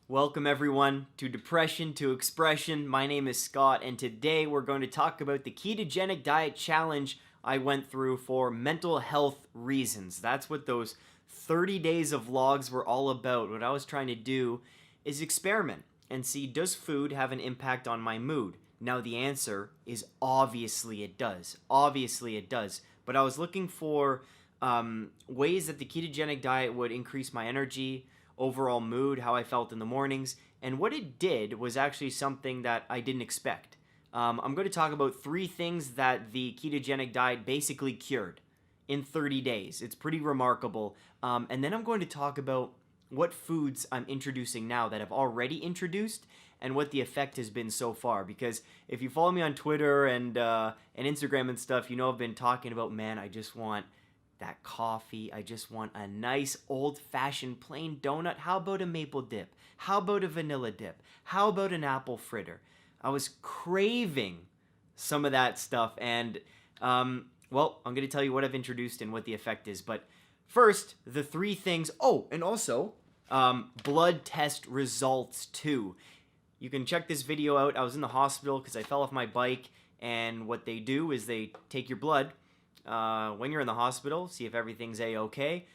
Welcome everyone to Depression to Expression. My name is Scott, and today we're going to talk about the ketogenic diet challenge I went through for mental health reasons. That's what those 30 days of vlogs were all about. What I was trying to do is experiment and see, does food have an impact on my mood? Now the answer is obviously it does. Obviously it does. But I was looking for ways that the ketogenic diet would increase my energy, overall mood, how I felt in the mornings, and what it did was actually something that I didn't expect. I'm going to talk about 3 things that the ketogenic diet basically cured in 30 days. It's pretty remarkable. And then I'm going to talk about what foods I'm introducing now that I've already introduced and what the effect has been so far. Because if you follow me on Twitter and Instagram and stuff, you know I've been talking about, man, I just want that coffee. I just want a nice old-fashioned plain donut. How about a maple dip? How about a vanilla dip? How about an apple fritter? I was craving some of that stuff, and well, I'm going to tell you what I've introduced and what the effect is. But first, the 3 things. Oh, and also blood test results too. You can check this video out. I was in the hospital because I fell off my bike, and what they do is they take your blood when you're in the hospital, see if everything's a-okay.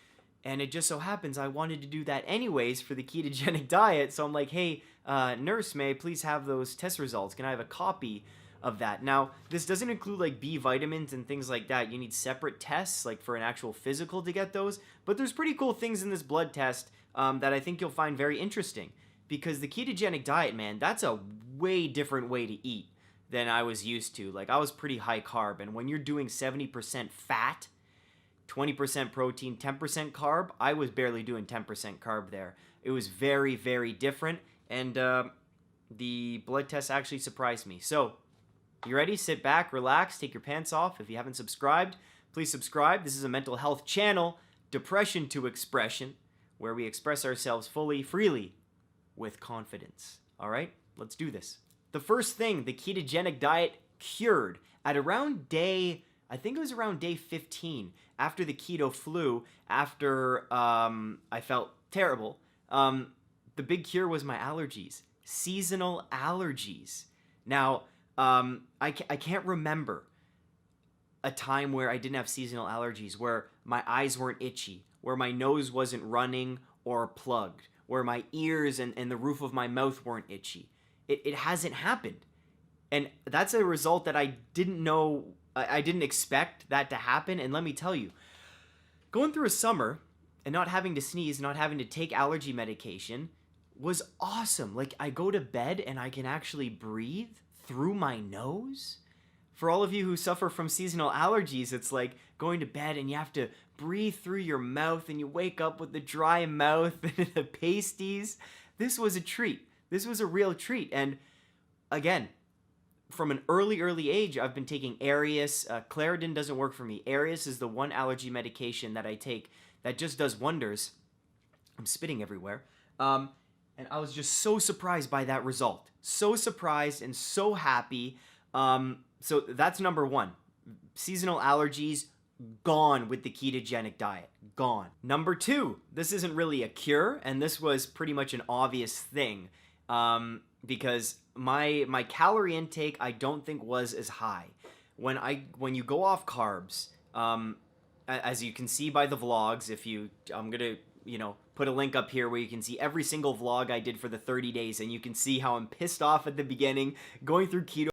And it just so happens I wanted to do that anyways for the ketogenic diet. So I'm like, hey, nurse, may I please have those test results? Can I have a copy of that? Now, this doesn't include like B vitamins and things like that. You need separate tests like for an actual physical to get those. But there's pretty cool things in this blood test that I think you'll find very interesting. Because the ketogenic diet, man, that's a way different way to eat than I was used to. Like, I was pretty high carb, and when you're doing 70% fat, 20% protein, 10% carb, I was barely doing 10% carb there. It was very, very different, and the blood test actually surprised me. So, you ready? Sit back, relax, take your pants off. If you haven't subscribed, please subscribe. This is a mental health channel, Depression to Expression, where we express ourselves fully, freely, with confidence. All right? Let's do this. The first thing the ketogenic diet cured at around day, I think it was around day 15, after the keto flu, after I felt terrible, the big cure was my allergies, seasonal allergies. Now, I can't remember a time where I didn't have seasonal allergies, where my eyes weren't itchy, where my nose wasn't running or plugged, where my ears and the roof of my mouth weren't itchy. It hasn't happened. And that's a result that I didn't know, I didn't expect that to happen. And let me tell you, going through a summer and not having to sneeze, not having to take allergy medication was awesome. Like, I go to bed and I can actually breathe through my nose. For all of you who suffer from seasonal allergies, it's like going to bed and you have to breathe through your mouth and you wake up with the dry mouth and the pasties. This was a treat. This was a real treat. And again, from an early age, I've been taking Arius. Claritin doesn't work for me. Arius is the one allergy medication that I take that just does wonders. I'm spitting everywhere. And I was just so surprised by that result. So surprised and so happy. So that's number 1. Seasonal allergies, gone with the ketogenic diet. Gone. Number 2, this isn't really a cure, and this was pretty much an obvious thing. Because my calorie intake I don't think was as high. When you go off carbs, as you can see by the vlogs, I'm gonna put a link up here where you can see every single vlog I did for the 30 days, and you can see how I'm pissed off at the beginning, going through keto